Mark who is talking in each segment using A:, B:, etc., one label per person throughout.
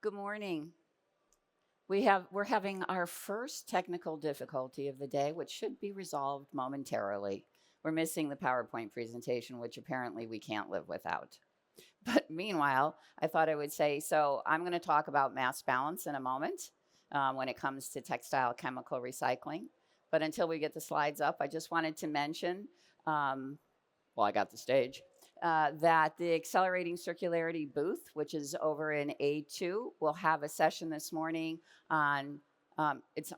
A: Good morning. We're having our first technical difficulty of the day, which should be resolved momentarily. We're missing the PowerPoint presentation, which apparently we can't live without. But meanwhile, I thought I would say, so I'm going to talk about mass balance in a moment when it comes to textile chemical recycling. But until we get the slides up, I just wanted to mention, I got the stage, that the Accelerating Circularity booth, which is over in A2, will have a session this morning on, it's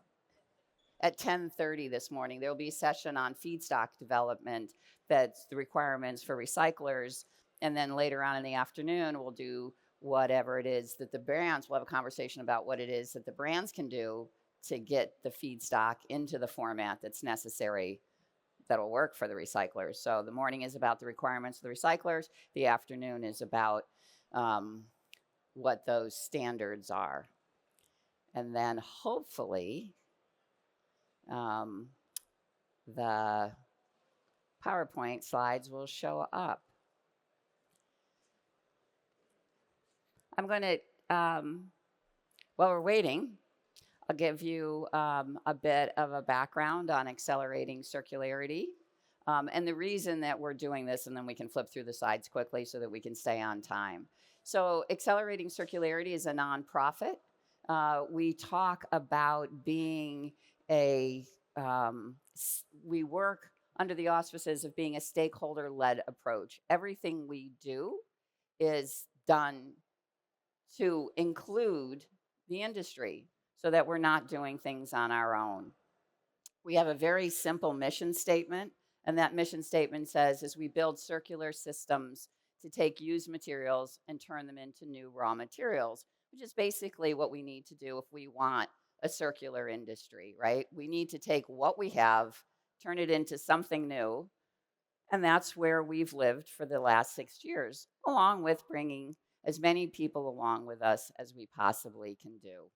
A: at 10:30 this morning. There will be a session on feedstock development, that's the requirements for recyclers. And then later on in the afternoon, we'll do whatever it is that the brands, we'll have a conversation about what it is that the brands can do to get the feedstock into the format that's necessary that'll work for the recyclers. So the morning is about the requirements of the recyclers. The afternoon is about what those standards are. And then hopefully the PowerPoint slides will show up. I'm going to, while we're waiting, I'll give you a bit of a background on accelerating circularity and the reason that we're doing this, and then we can flip through the slides quickly so that we can stay on time. So Accelerating Circularity is a nonprofit. We talk about being we work under the auspices of being a stakeholder-led approach. Everything we do is done to include the industry so that we're not doing things on our own. We have a very simple mission statement, and that mission statement says, as we build circular systems to take used materials and turn them into new raw materials, which is basically what we need to do if we want a circular industry, right? We need to take what we have, turn it into something new, and that's where we've lived for the last 6 years, along with bringing as many people along with us as we possibly can do.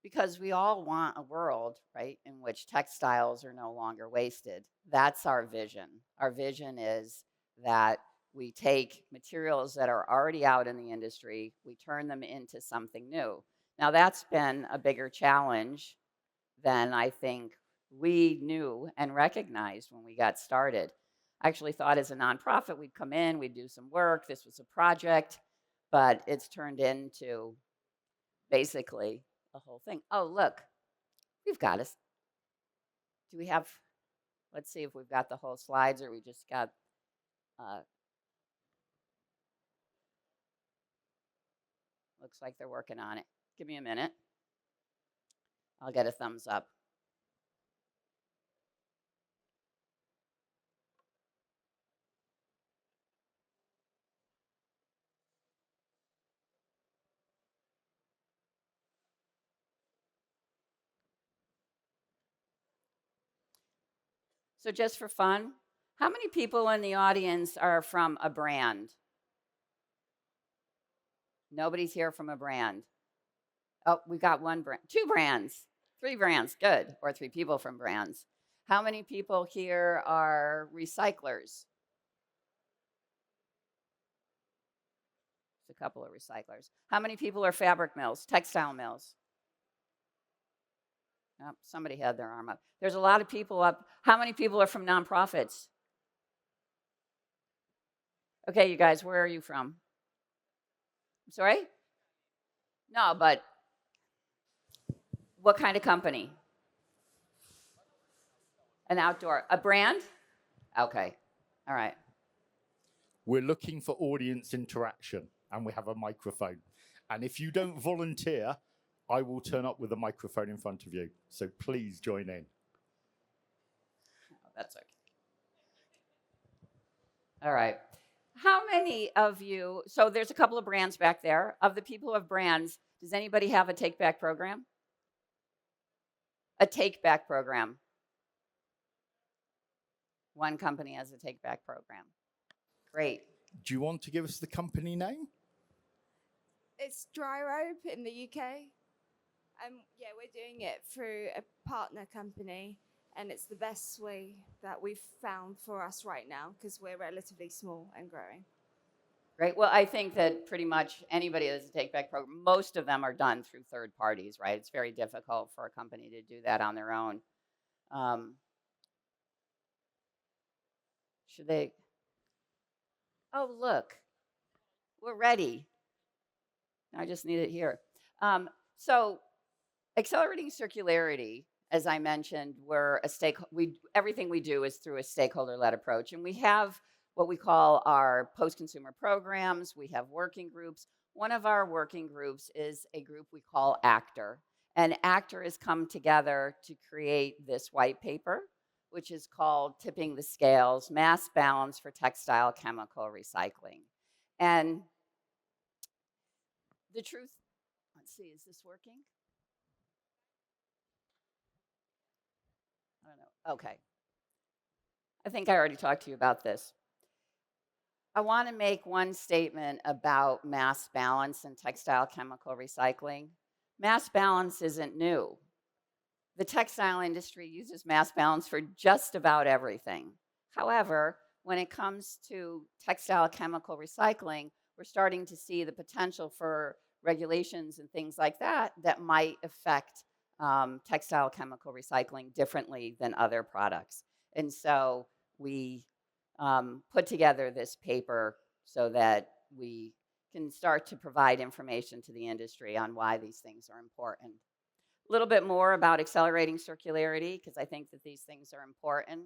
A: Because we all want a world, right, in which textiles are no longer wasted. That's our vision. Our vision is that we take materials that are already out in the industry, we turn them into something new. Now, that's been a bigger challenge than I think we knew and recognized when we got started. I actually thought as a nonprofit, we'd come in, we'd do some work, this was a project, but it's turned into basically the whole thing. Oh, look, we've got us. Do we have, let's see if we've got the whole slides or we just got, looks like they're working on it. Give me a minute. I'll get a thumbs up. So just for fun, how many people in the audience are from a brand? Nobody's here from a brand. Oh, we got one brand, 2 brands, 3 brands, good, or 3 people from brands. How many people here are recyclers? Just a couple of recyclers. How many people are fabric mills, textile mills? Oh, somebody had their arm up. There's a lot of people up. How many people are from nonprofits? Okay, you guys, where are you from? Sorry? No, but what kind of company? An outdoor, a brand? Okay, all right.
B: We're looking for audience interaction, and we have a microphone. And if you don't volunteer, I will turn up with a microphone in front of you. So please join in.
A: Oh, that's okay. All right. How many of you, so there's a couple of brands back there. Of the people who have brands, does anybody have a take-back program? A take-back program. One company has a take-back program. Great.
B: Do you want to give us the company name?
C: It's Dry Rope in the UK. Yeah, we're doing it through a partner company, and it's the best way that we've found for us right now because we're relatively small and growing.
A: Right. Well, I think that pretty much anybody that's a take back program, most of them are done through third parties, right? It's very difficult for a company to do that on their own. Um, should they? Oh, look, we're ready. I just need it here. So, accelerating circularity, as I mentioned, we're a everything we do is through a stakeholder-led approach, and we have what we call our post-consumer programs. We have working groups. One of our working groups is a group we call ACTOR, and ACTOR has come together to create this white paper, which is called "Tipping the Scales: Mass Balance for Textile Chemical Recycling." And the truth, let's see, is this working? I don't know. Okay. I think I already talked to you about this. I want to make one statement about mass balance and textile chemical recycling. Mass balance isn't new. The textile industry uses mass balance for just about everything. However, when it comes to textile chemical recycling, we're starting to see the potential for regulations and things like that that might affect textile chemical recycling differently than other products. And so we put together this paper so that we can start to provide information to the industry on why these things are important. A little bit more about accelerating circularity, because I think that these things are important.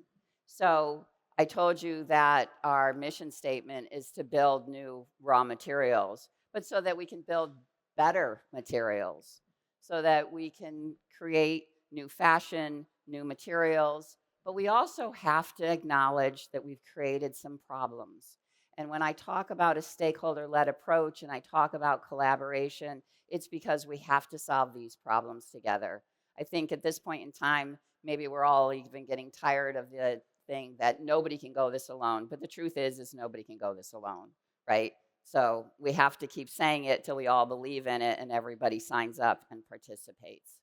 A: So I told you that our mission statement is to build new raw materials, but so that we can build better materials, so that we can create new fashion, new materials, but we also have to acknowledge that we've created some problems. And when I talk about a stakeholder-led approach and I talk about collaboration, it's because we have to solve these problems together. I think at this point in time, maybe we're all even getting tired of the thing that nobody can go this alone. But the truth is nobody can go this alone, right? So we have to keep saying it till we all believe in it and everybody signs up and participates.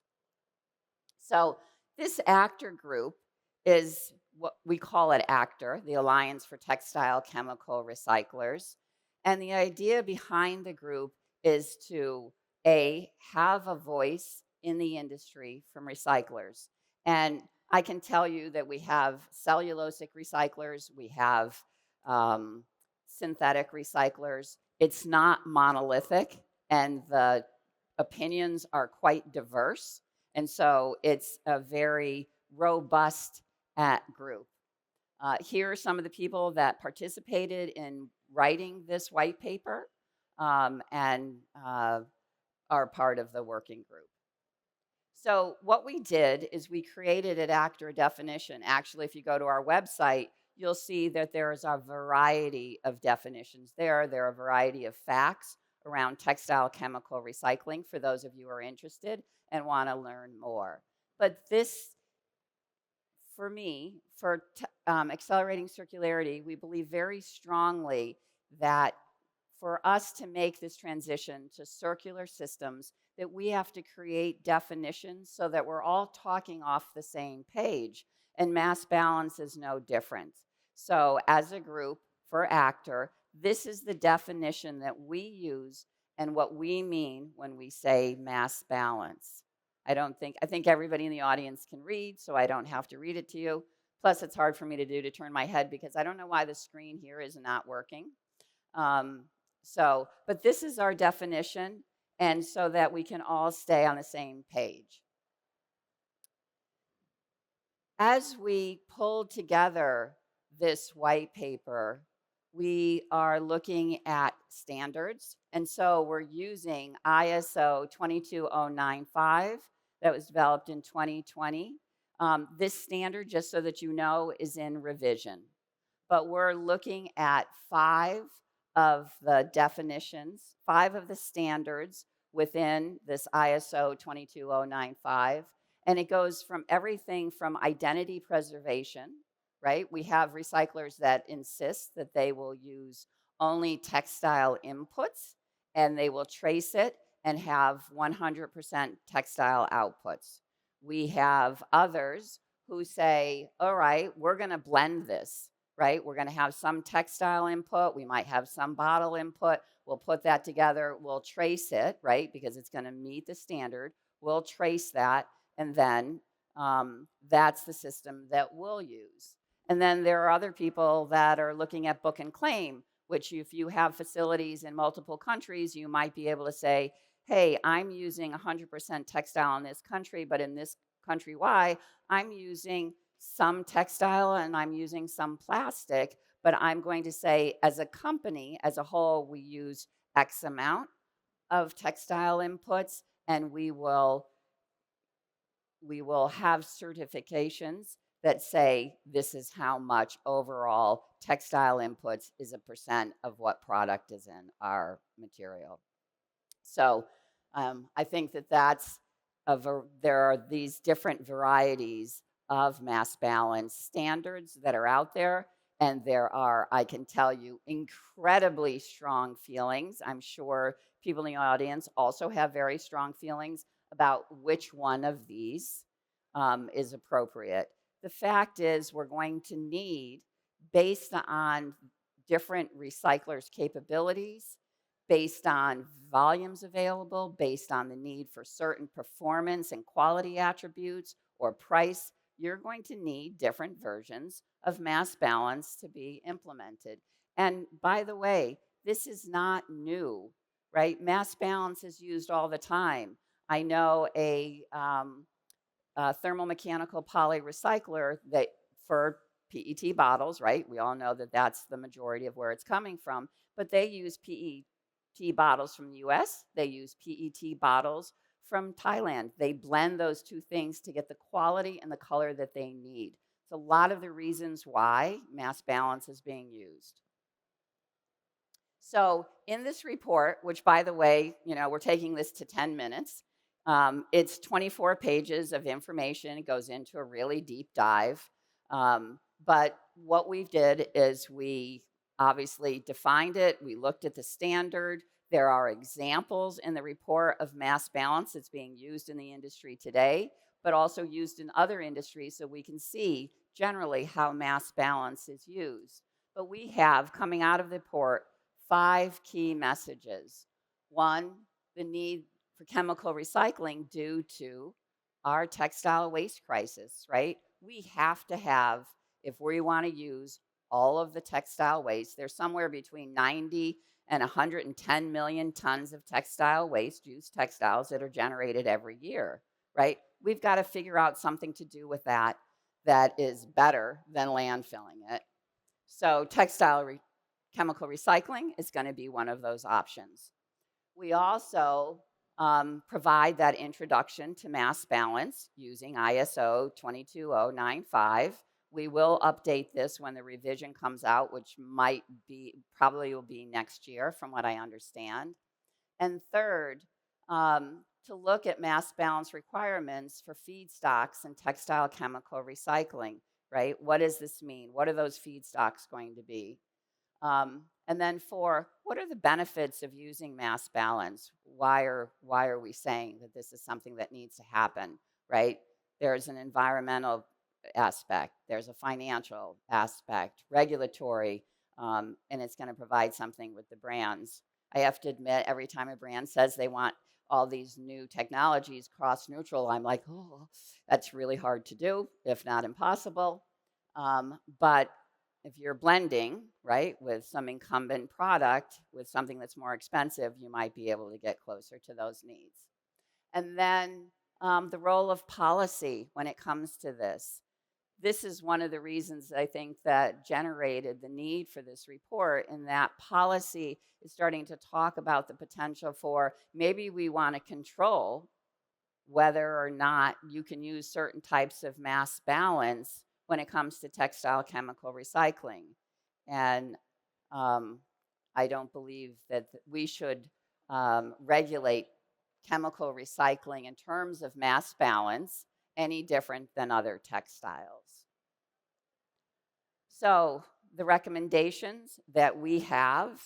A: So this actor group is what we call it ACTOR, the Alliance for Textile Chemical Recyclers. And the idea behind the group is to have a voice in the industry from recyclers. And I can tell you that we have cellulosic recyclers, we have synthetic recyclers. It's not monolithic, and the opinions are quite diverse. And so it's a very robust group. Here are some of the people that participated in writing this white paper and are part of the working group. So what we did is we created an ACTOR definition. Actually, if you go to our website, you'll see that there is a variety of definitions there. There are a variety of facts around textile chemical recycling for those of you who are interested and want to learn more. But this, for me, for accelerating circularity, we believe very strongly that for us to make this transition to circular systems, that we have to create definitions so that we're all talking off the same page, and mass balance is no different. So as a group for ACTOR, this is the definition that we use and what we mean when we say mass balance. I think everybody in the audience can read, so I don't have to read it to you. Plus, it's hard for me to do to turn my head because I don't know why the screen here is not working. But this is our definition, and so that we can all stay on the same page. As we pulled together this white paper, we are looking at standards. And so we're using ISO 22095 that was developed in 2020. This standard, just so that you know, is in revision. But we're looking at 5 of the definitions, 5 of the standards within this ISO 22095. And it goes from everything from identity preservation, right? We have recyclers that insist that they will use only textile inputs and they will trace it and have 100% textile outputs. We have others who say, all right, we're going to blend this, right? We're going to have some textile input. We might have some bottle input. We'll put that together. We'll trace it, right? Because it's going to meet the standard. We'll trace that. And then that's the system that we'll use. And then there are other people that are looking at book and claim, which if you have facilities in multiple countries, you might be able to say, hey, I'm using 100% textile in this country, but in this country Y, I'm using some textile and I'm using some plastic, but I'm going to say as a company, as a whole, we use X amount of textile inputs, and we will have certifications that say this is how much overall textile inputs is a percent of what product is in our material. So I think that there are these different varieties of mass balance standards that are out there, and there are, I can tell you, incredibly strong feelings. I'm sure people in the audience also have very strong feelings about which one of these is appropriate. The fact is we're going to need, based on different recyclers' capabilities, based on volumes available, based on the need for certain performance and quality attributes or price, you're going to need different versions of mass balance to be implemented. And by the way, this is not new, right? Mass balance is used all the time. I know a thermomechanical poly recycler that for PET bottles, right? We all know that that's the majority of where it's coming from, but they use PET bottles from the US, they use PET bottles from Thailand. They blend those two things to get the quality and the color that they need. It's a lot of the reasons why mass balance is being used. So in this report, which by the way, we're taking this to 10 minutes, it's 24 pages of information. It goes into a really deep dive. But what we did is we obviously defined it. We looked at the standard. There are examples in the report of mass balance that's being used in the industry today, but also used in other industries, so we can see generally how mass balance is used. But we have, coming out of the report, 5 key messages. 1, the need for chemical recycling due to our textile waste crisis, right? We have to have, if we want to use all of the textile waste, there's somewhere between 90 and 110 million tons of textile waste, used textiles, that are generated every year, right? We've got to figure out something to do with that is better than landfilling it. So chemical recycling is going to be one of those options. We also provide that introduction to mass balance using ISO 22095. We will update this when the revision comes out, which probably will be next year from what I understand. And third, to look at mass balance requirements for feedstocks and textile chemical recycling, right? What does this mean? What are those feedstocks going to be? And then 4, what are the benefits of using mass balance? Why are we saying that this is something that needs to happen, right? There's an environmental aspect, there's a financial aspect, regulatory, and it's going to provide something with the brands. I have to admit, every time a brand says they want all these new technologies cross-neutral, I'm like, oh, that's really hard to do, if not impossible. But if you're blending, right, with some incumbent product with something that's more expensive, you might be able to get closer to those needs. And then the role of policy when it comes to this. This is one of the reasons I think that generated the need for this report, in that policy is starting to talk about the potential for maybe we want to control whether or not you can use certain types of mass balance when it comes to textile chemical recycling. And I don't believe that we should regulate chemical recycling in terms of mass balance any different than other textiles. So the recommendations that we have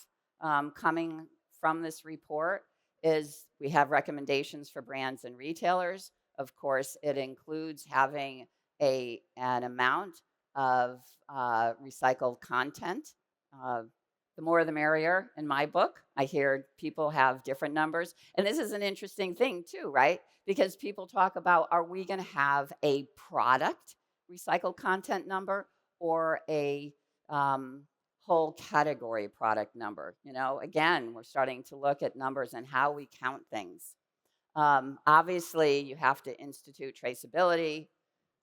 A: coming from this report is we have recommendations for brands and retailers. Of course, it includes having an amount of recycled content. The more the merrier in my book. I hear people have different numbers. And this is an interesting thing, too, right? Because people talk about, are we going to have a product recycled content number or a whole category product number? You know, again, we're starting to look at numbers and how we count things. Obviously, you have to institute traceability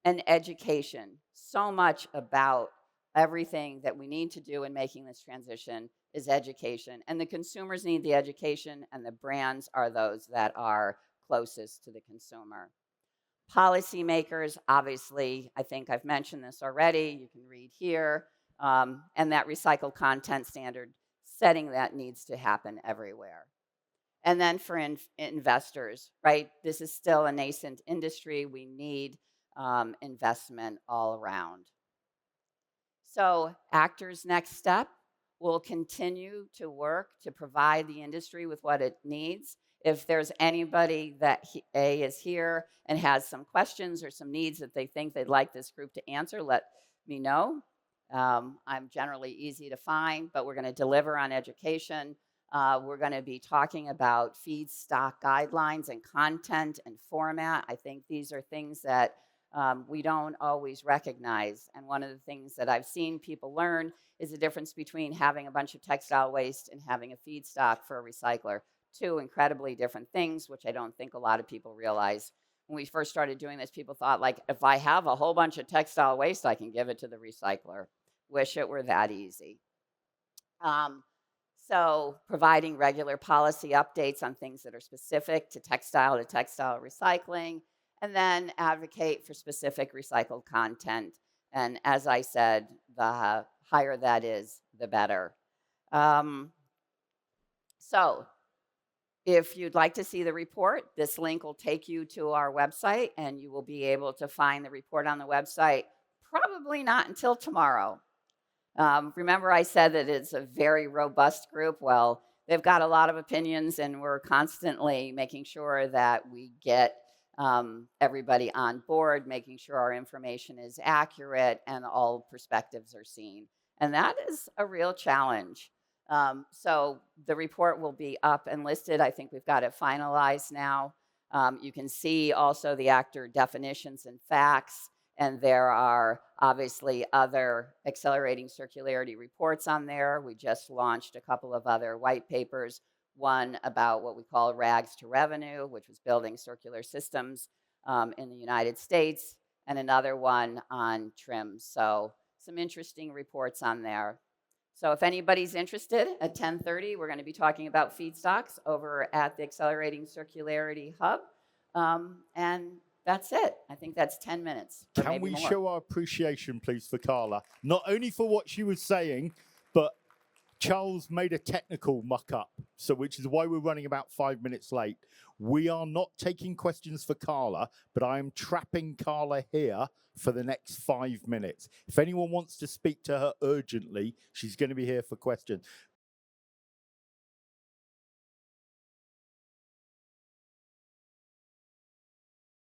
A: and education. So much about everything that we need to do in making this transition is education. And the consumers need the education, and the brands are those that are closest to the consumer. Policymakers, obviously, I think I've mentioned this already. You can read here. And that recycled content standard setting that needs to happen everywhere. And then for investors, right? This is still a nascent industry. We need investment all around. So Actor's next step will continue to work to provide the industry with what it needs. If there's anybody that is here and has some questions or some needs that they think they'd like this group to answer, let me know. I'm generally easy to find, but we're going to deliver on education. We're going to be talking about feedstock guidelines and content and format. I think these are things that we don't always recognize. And one of the things that I've seen people learn is the difference between having a bunch of textile waste and having a feedstock for a recycler. Two incredibly different things, which I don't think a lot of people realize. When we first started doing this, people thought, like, if I have a whole bunch of textile waste, I can give it to the recycler. Wish it were that easy. So providing regular policy updates on things that are specific to textile recycling, and then advocate for specific recycled content. And as I said, the higher that is, the better. So if you'd like to see the report, this link will take you to our website, and you will be able to find the report on the website, probably not until tomorrow. Remember I said that it's a very robust group? Well, they've got a lot of opinions, and we're constantly making sure that we get everybody on board, making sure our information is accurate and all perspectives are seen. And that is a real challenge. So the report will be up and listed. I think we've got it finalized now. You can see also the actor definitions and facts. And there are obviously other accelerating circularity reports on there. We just launched a couple of other white papers, one about what we call rags to revenue, which was building circular systems in the United States, and another one on trims. So some interesting reports on there. So if anybody's interested, at 10:30, we're going to be talking about feedstocks over at the Accelerating Circularity Hub. And that's it. I think that's 10 minutes.
B: Can we show our appreciation, please, for Karla? Not only for what she was saying, but Charles made a technical muck-up, so which is why we're running about 5 minutes late. We are not taking questions for Karla, but I am trapping Karla here for the next 5 minutes. If anyone wants to speak to her urgently, she's going to be here for questions.